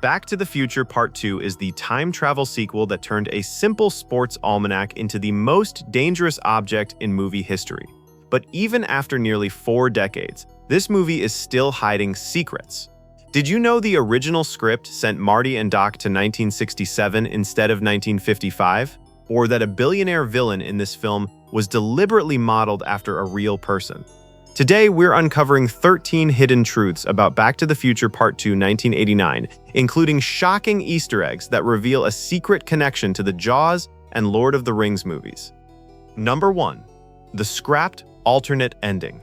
Back to the Future Part 2 is the time travel sequel that turned a simple sports almanac into the most dangerous object in movie history. But even after nearly 4 decades, this movie is still hiding secrets. Did you know the original script sent Marty and Doc to 1967 instead of 1955? Or that a billionaire villain in this film was deliberately modeled after a real person? Today, we're uncovering 13 hidden truths about Back to the Future Part 2 1989, including shocking Easter eggs that reveal a secret connection to the Jaws and Lord of the Rings movies. Number 1. The scrapped alternate ending.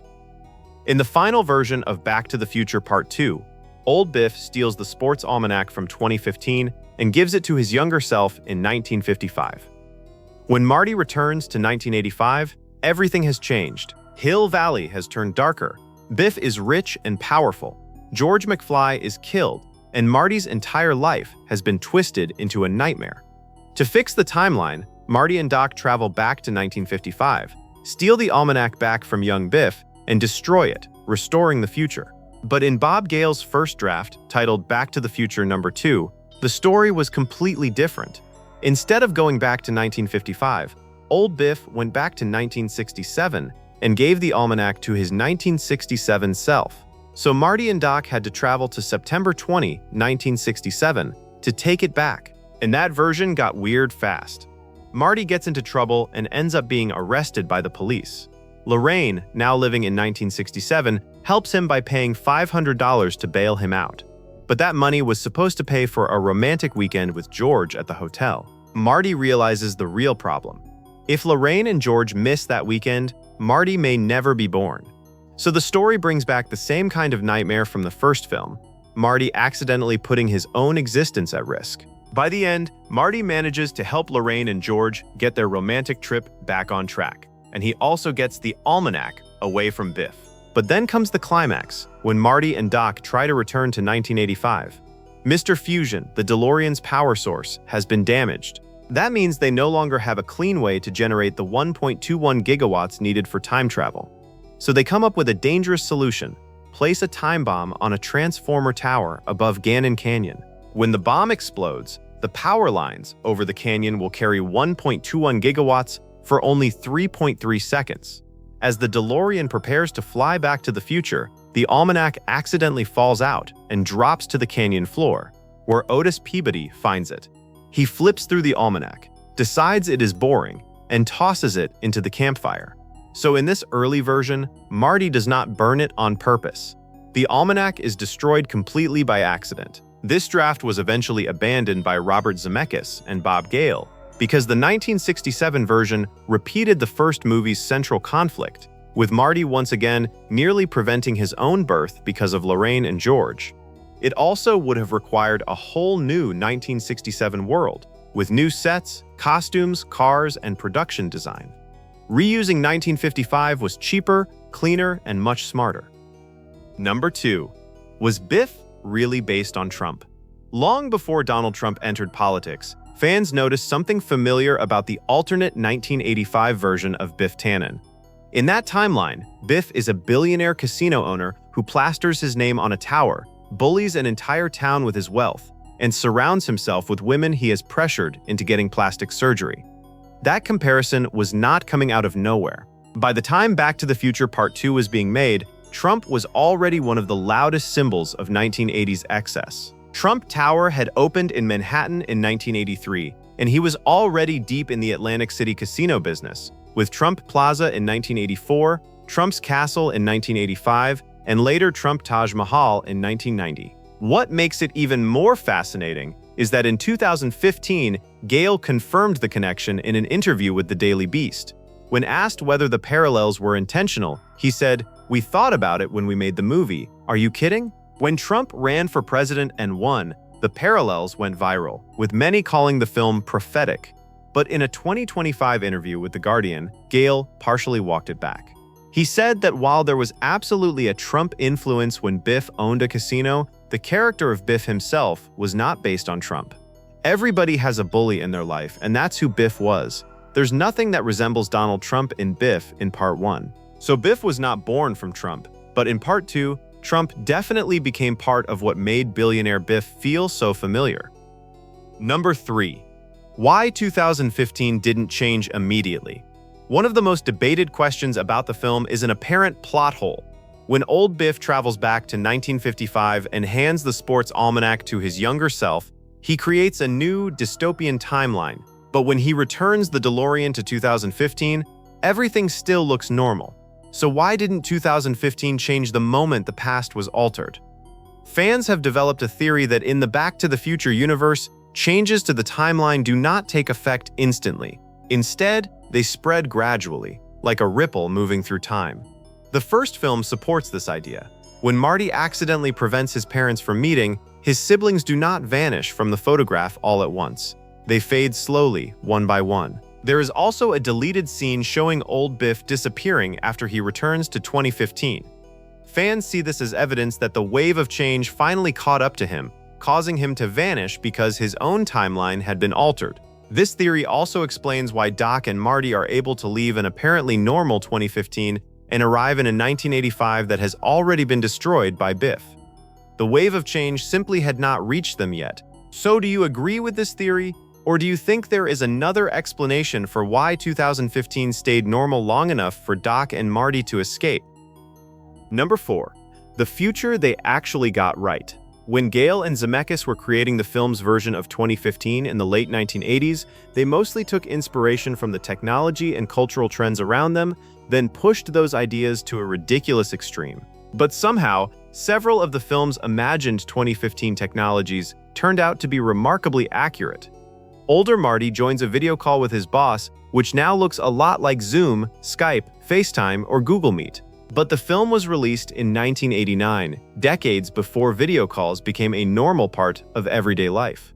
In the final version of Back to the Future Part 2, old Biff steals the sports almanac from 2015 and gives it to his younger self in 1955. When Marty returns to 1985, everything has changed. Hill Valley has turned darker. Biff is rich and powerful. George McFly is killed, and Marty's entire life has been twisted into a nightmare. To fix the timeline, Marty and Doc travel back to 1955, steal the almanac back from young Biff, and destroy it, restoring the future. But in Bob Gale's first draft, titled Back to the Future No. 2, the story was completely different. Instead of going back to 1955, old Biff went back to 1967 and gave the almanac to his 1967 self. So Marty and Doc had to travel to September 20, 1967, to take it back. And that version got weird fast. Marty gets into trouble and ends up being arrested by the police. Lorraine, now living in 1967, helps him by paying $500 to bail him out. But that money was supposed to pay for a romantic weekend with George at the hotel. Marty realizes the real problem. If Lorraine and George miss that weekend, Marty may never be born. So the story brings back the same kind of nightmare from the first film, Marty accidentally putting his own existence at risk. By the end, Marty manages to help Lorraine and George get their romantic trip back on track, and he also gets the almanac away from Biff. But then comes the climax, when Marty and Doc try to return to 1985. Mr. Fusion, the DeLorean's power source, has been damaged. That means they no longer have a clean way to generate the 1.21 gigawatts needed for time travel. So they come up with a dangerous solution: place a time bomb on a transformer tower above Gannon Canyon. When the bomb explodes, the power lines over the canyon will carry 1.21 gigawatts for only 3.3 seconds. As the DeLorean prepares to fly back to the future, the almanac accidentally falls out and drops to the canyon floor, where Otis Peabody finds it. He flips through the almanac, decides it is boring, and tosses it into the campfire. So in this early version, Marty does not burn it on purpose. The almanac is destroyed completely by accident. This draft was eventually abandoned by Robert Zemeckis and Bob Gale because the 1967 version repeated the first movie's central conflict, with Marty once again nearly preventing his own birth because of Lorraine and George. It also would have required a whole new 1967 world, with new sets, costumes, cars, and production design. Reusing 1955 was cheaper, cleaner, and much smarter. Number 2. Was Biff really based on Trump? Long before Donald Trump entered politics, fans noticed something familiar about the alternate 1985 version of Biff Tannen. In that timeline, Biff is a billionaire casino owner who plasters his name on a tower, bullies an entire town with his wealth, and surrounds himself with women he has pressured into getting plastic surgery. That comparison was not coming out of nowhere. By the time Back to the Future Part 2 was being made, Trump was already one of the loudest symbols of 1980s excess. Trump Tower had opened in Manhattan in 1983, and he was already deep in the Atlantic City casino business, with Trump Plaza in 1984, Trump's Castle in 1985, and later Trump Taj Mahal in 1990. What makes it even more fascinating is that in 2015, Gale confirmed the connection in an interview with the Daily Beast. When asked whether the parallels were intentional, he said, "We thought about it when we made the movie. Are you kidding?" When Trump ran for president and won, the parallels went viral, with many calling the film prophetic. But in a 2025 interview with The Guardian, Gale partially walked it back. He said that while there was absolutely a Trump influence when Biff owned a casino, the character of Biff himself was not based on Trump. Everybody has a bully in their life, and that's who Biff was. There's nothing that resembles Donald Trump in Biff in Part 1. So Biff was not born from Trump, but in Part 2, Trump definitely became part of what made billionaire Biff feel so familiar. Number 3. Why 2015 didn't change immediately? One of the most debated questions about the film is an apparent plot hole. When old Biff travels back to 1955 and hands the sports almanac to his younger self, he creates a new dystopian timeline. But when he returns the DeLorean to 2015, everything still looks normal. So why didn't 2015 change the moment the past was altered? Fans have developed a theory that in the Back to the Future universe, changes to the timeline do not take effect instantly. Instead, they spread gradually, like a ripple moving through time. The first film supports this idea. When Marty accidentally prevents his parents from meeting, his siblings do not vanish from the photograph all at once. They fade slowly, one by one. There is also a deleted scene showing old Biff disappearing after he returns to 2015. Fans see this as evidence that the wave of change finally caught up to him, causing him to vanish because his own timeline had been altered. This theory also explains why Doc and Marty are able to leave an apparently normal 2015 and arrive in a 1985 that has already been destroyed by Biff. The wave of change simply had not reached them yet. So do you agree with this theory? Or do you think there is another explanation for why 2015 stayed normal long enough for Doc and Marty to escape? Number 4. The future they actually got right. When Gale and Zemeckis were creating the film's version of 2015 in the late 1980s, they mostly took inspiration from the technology and cultural trends around them, then pushed those ideas to a ridiculous extreme. But somehow, several of the film's imagined 2015 technologies turned out to be remarkably accurate. Older Marty joins a video call with his boss, which now looks a lot like Zoom, Skype, FaceTime, or Google Meet. But the film was released in 1989, decades before video calls became a normal part of everyday life.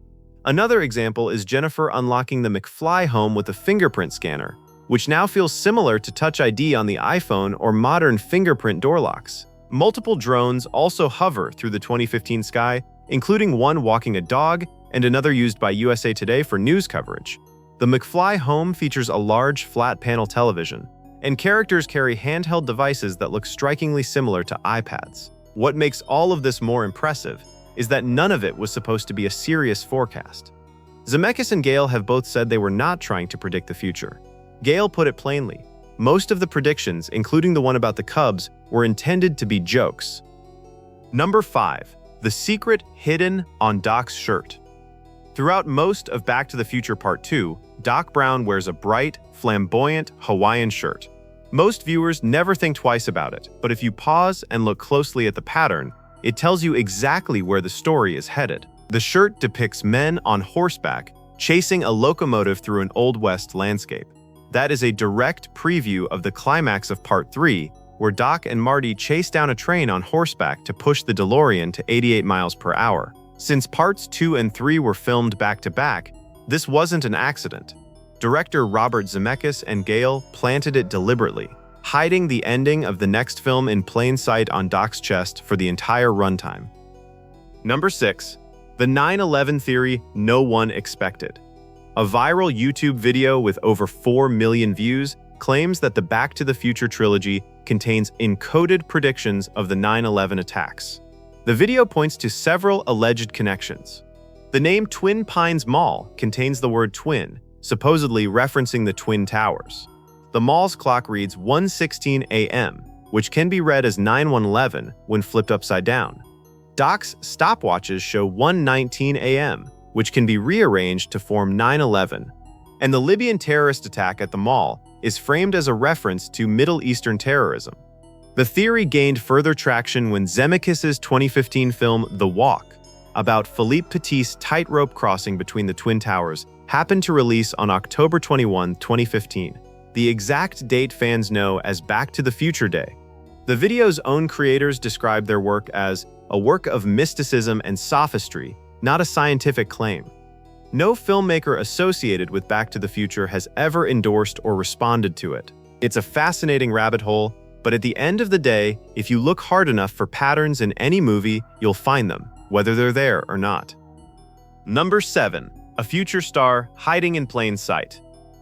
Another example is Jennifer unlocking the McFly home with a fingerprint scanner, which now feels similar to Touch ID on the iPhone or modern fingerprint door locks. Multiple drones also hover through the 2015 sky, including one walking a dog and another used by USA Today for news coverage. The McFly home features a large flat-panel television, and characters carry handheld devices that look strikingly similar to iPads. What makes all of this more impressive is that none of it was supposed to be a serious forecast. Zemeckis and Gale have both said they were not trying to predict the future. Gale put it plainly: most of the predictions, including the one about the Cubs, were intended to be jokes. Number 5. The secret hidden on Doc's shirt. Throughout most of Back to the Future Part 2, Doc Brown wears a bright, flamboyant Hawaiian shirt. Most viewers never think twice about it, but if you pause and look closely at the pattern, it tells you exactly where the story is headed. The shirt depicts men on horseback chasing a locomotive through an Old West landscape. That is a direct preview of the climax of Part 3, where Doc and Marty chase down a train on horseback to push the DeLorean to 88 miles per hour. Since Parts 2 and 3 were filmed back-to-back, this wasn't an accident. Director Robert Zemeckis and Gale planted it deliberately, hiding the ending of the next film in plain sight on Doc's chest for the entire runtime. Number 6. The 9/11 theory no one expected. A viral YouTube video with over 4 million views claims that the Back to the Future trilogy contains encoded predictions of the 9/11 attacks. The video points to several alleged connections. The name Twin Pines Mall contains the word twin, supposedly referencing the Twin Towers. The mall's clock reads 1:16 a.m., which can be read as 9/11 when flipped upside down. Doc's stopwatches show 1:19 a.m., which can be rearranged to form 9/11. And the Libyan terrorist attack at the mall is framed as a reference to Middle Eastern terrorism. The theory gained further traction when Zemeckis' 2015 film The Walk, about Philippe Petit's tightrope crossing between the Twin Towers, happened to release on October 21, 2015, the exact date fans know as Back to the Future Day. The video's own creators described their work as a work of mysticism and sophistry, not a scientific claim. No filmmaker associated with Back to the Future has ever endorsed or responded to it. It's a fascinating rabbit hole, but at the end of the day, if you look hard enough for patterns in any movie, you'll find them, whether they're there or not. Number 7. A future star hiding in plain sight.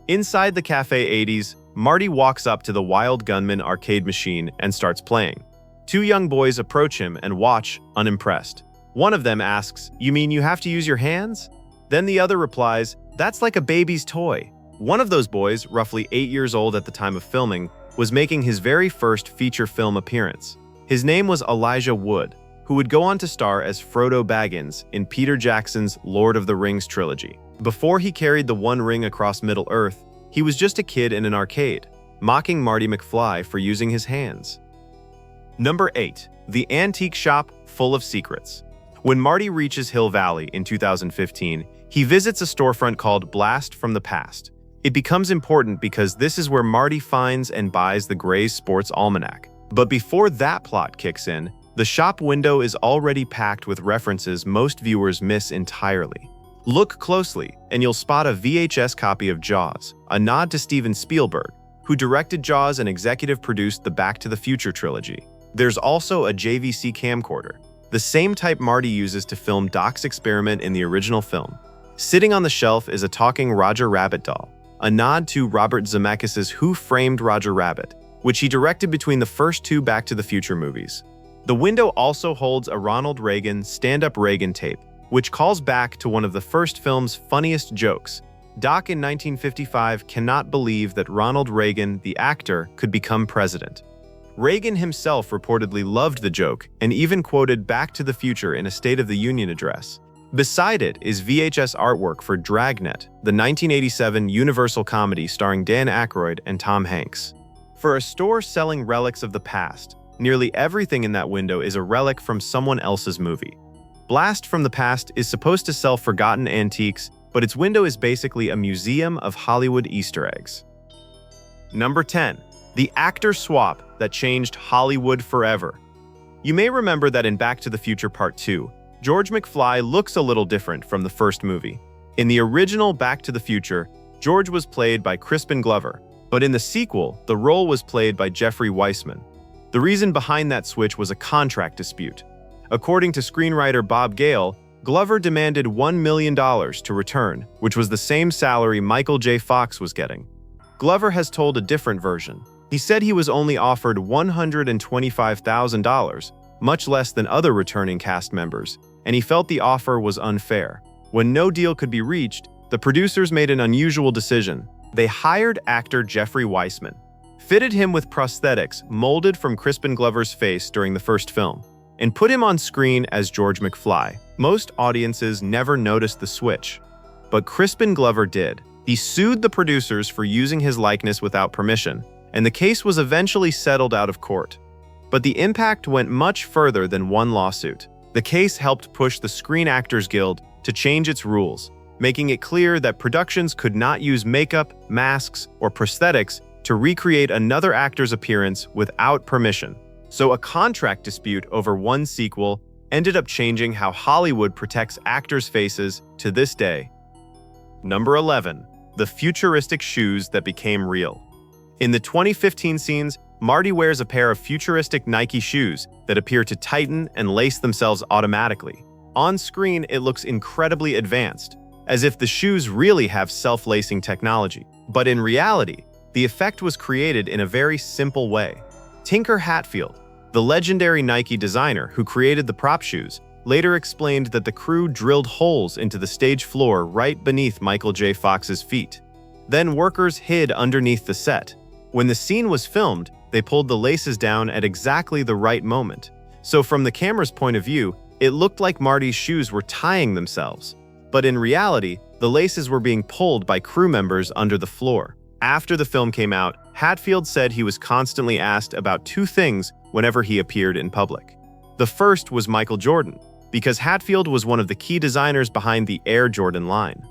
Inside the Cafe 80s, Marty walks up to the Wild Gunman arcade machine and starts playing. Two young boys approach him and watch, unimpressed. One of them asks, "You mean you have to use your hands?" Then the other replies, "That's like a baby's toy." One of those boys, roughly 8 years old at the time of filming, was making his very first feature film appearance. His name was Elijah Wood, who would go on to star as Frodo Baggins in Peter Jackson's Lord of the Rings trilogy. Before he carried the One Ring across Middle-earth, he was just a kid in an arcade, mocking Marty McFly for using his hands. Number 8. The Antique Shop Full of Secrets. When Marty reaches Hill Valley in 2015, he visits a storefront called Blast from the Past. It becomes important because this is where Marty finds and buys the Gray's Sports Almanac. But before that plot kicks in, the shop window is already packed with references most viewers miss entirely. Look closely, and you'll spot a VHS copy of Jaws, a nod to Steven Spielberg, who directed Jaws and executive produced the Back to the Future trilogy. There's also a JVC camcorder, the same type Marty uses to film Doc's experiment in the original film. Sitting on the shelf is a talking Roger Rabbit doll, a nod to Robert Zemeckis' Who Framed Roger Rabbit, which he directed between the first two Back to the Future movies. The window also holds a Ronald Reagan Stand-Up Reagan tape, which calls back to one of the first film's funniest jokes. Doc in 1955 cannot believe that Ronald Reagan, the actor, could become president. Reagan himself reportedly loved the joke and even quoted Back to the Future in a State of the Union address. Beside it is VHS artwork for Dragnet, the 1987 Universal comedy starring Dan Aykroyd and Tom Hanks. For a store selling relics of the past, nearly everything in that window is a relic from someone else's movie. Blast from the Past is supposed to sell forgotten antiques, but its window is basically a museum of Hollywood Easter eggs. Number 10. The actor swap that changed Hollywood forever. You may remember that in Back to the Future Part 2, George McFly looks a little different from the first movie. In the original Back to the Future, George was played by Crispin Glover, but in the sequel, the role was played by Jeffrey Weissman. The reason behind that switch was a contract dispute. According to screenwriter Bob Gale, Glover demanded $1 million to return, which was the same salary Michael J. Fox was getting. Glover has told a different version. He said he was only offered $125,000, much less than other returning cast members, and he felt the offer was unfair. When no deal could be reached, the producers made an unusual decision. They hired actor Jeffrey Weissman, fitted him with prosthetics molded from Crispin Glover's face during the first film, and put him on screen as George McFly. Most audiences never noticed the switch, but Crispin Glover did. He sued the producers for using his likeness without permission, and the case was eventually settled out of court. But the impact went much further than one lawsuit. The case helped push the Screen Actors Guild to change its rules, making it clear that productions could not use makeup, masks, or prosthetics to recreate another actor's appearance without permission. So a contract dispute over one sequel ended up changing how Hollywood protects actors' faces to this day. Number 11. The futuristic shoes that became real. In the 2015 scenes, Marty wears a pair of futuristic Nike shoes that appear to tighten and lace themselves automatically. On screen, it looks incredibly advanced, as if the shoes really have self-lacing technology. But in reality, the effect was created in a very simple way. Tinker Hatfield, the legendary Nike designer who created the prop shoes, later explained that the crew drilled holes into the stage floor right beneath Michael J. Fox's feet. Then workers hid underneath the set. When the scene was filmed, they pulled the laces down at exactly the right moment. So from the camera's point of view, it looked like Marty's shoes were tying themselves. But in reality, the laces were being pulled by crew members under the floor. After the film came out, Hatfield said he was constantly asked about two things whenever he appeared in public. The first was Michael Jordan, because Hatfield was one of the key designers behind the Air Jordan line.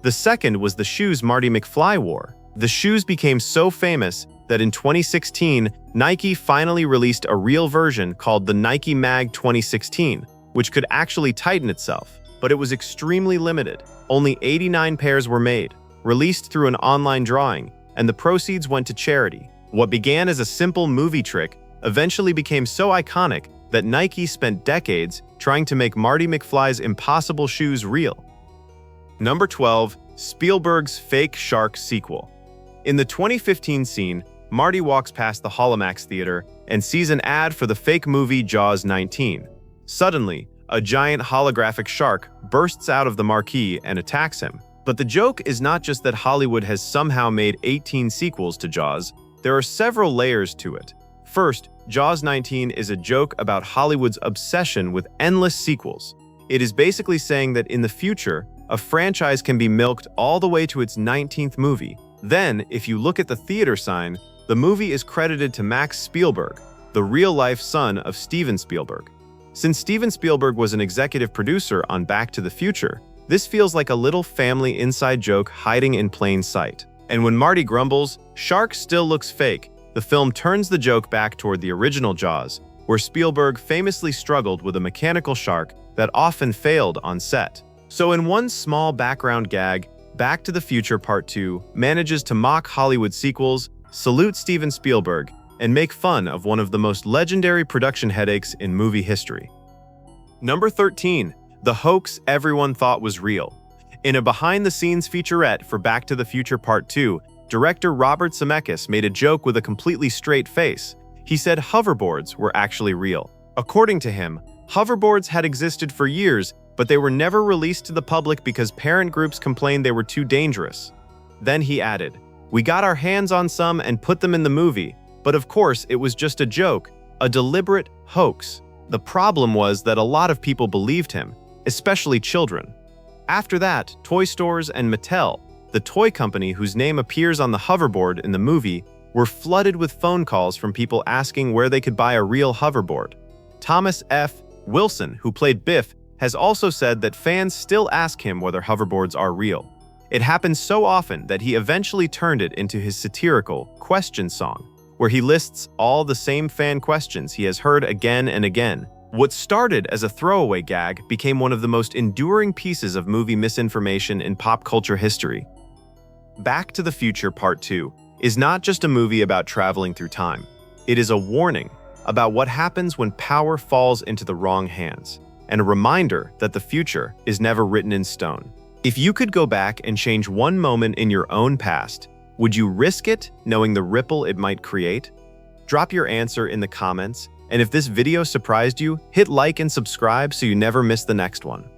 The second was the shoes Marty McFly wore. The shoes became so famous that in 2016, Nike finally released a real version called the Nike Mag 2016, which could actually tighten itself, but it was extremely limited. Only 89 pairs were made, released through an online drawing, and the proceeds went to charity. What began as a simple movie trick eventually became so iconic that Nike spent decades trying to make Marty McFly's impossible shoes real. Number 12. Spielberg's fake shark sequel. In the 2015 scene, Marty walks past the Holomax Theater and sees an ad for the fake movie Jaws 19. Suddenly, a giant holographic shark bursts out of the marquee and attacks him. But the joke is not just that Hollywood has somehow made 18 sequels to Jaws. There are several layers to it. First, Jaws 19 is a joke about Hollywood's obsession with endless sequels. It is basically saying that in the future, a franchise can be milked all the way to its 19th movie. Then, if you look at the theater sign, the movie is credited to Max Spielberg, the real-life son of Steven Spielberg. Since Steven Spielberg was an executive producer on Back to the Future, this feels like a little family inside joke hiding in plain sight. And when Marty grumbles, "Shark still looks fake," the film turns the joke back toward the original Jaws, where Spielberg famously struggled with a mechanical shark that often failed on set. So in one small background gag, Back to the Future Part 2 manages to mock Hollywood sequels, salute Steven Spielberg, and make fun of one of the most legendary production headaches in movie history. Number 13. The hoax everyone thought was real. In a behind-the-scenes featurette for Back to the Future Part 2, director Robert Zemeckis made a joke with a completely straight face. He said hoverboards were actually real. According to him, hoverboards had existed for years, but they were never released to the public because parent groups complained they were too dangerous. Then he added, "We got our hands on some and put them in the movie, but of course it was just a joke, a deliberate hoax." The problem was that a lot of people believed him, especially children. After that, toy stores and Mattel, the toy company whose name appears on the hoverboard in the movie, were flooded with phone calls from people asking where they could buy a real hoverboard. Thomas F. Wilson, who played Biff, has also said that fans still ask him whether hoverboards are real. It happens so often that he eventually turned it into his satirical question song, where he lists all the same fan questions he has heard again and again. What started as a throwaway gag became one of the most enduring pieces of movie misinformation in pop culture history. Back to the Future Part 2 is not just a movie about traveling through time. It is a warning about what happens when power falls into the wrong hands, and a reminder that the future is never written in stone. If you could go back and change one moment in your own past, would you risk it, knowing the ripple it might create? Drop your answer in the comments, and if this video surprised you, hit like and subscribe so you never miss the next one.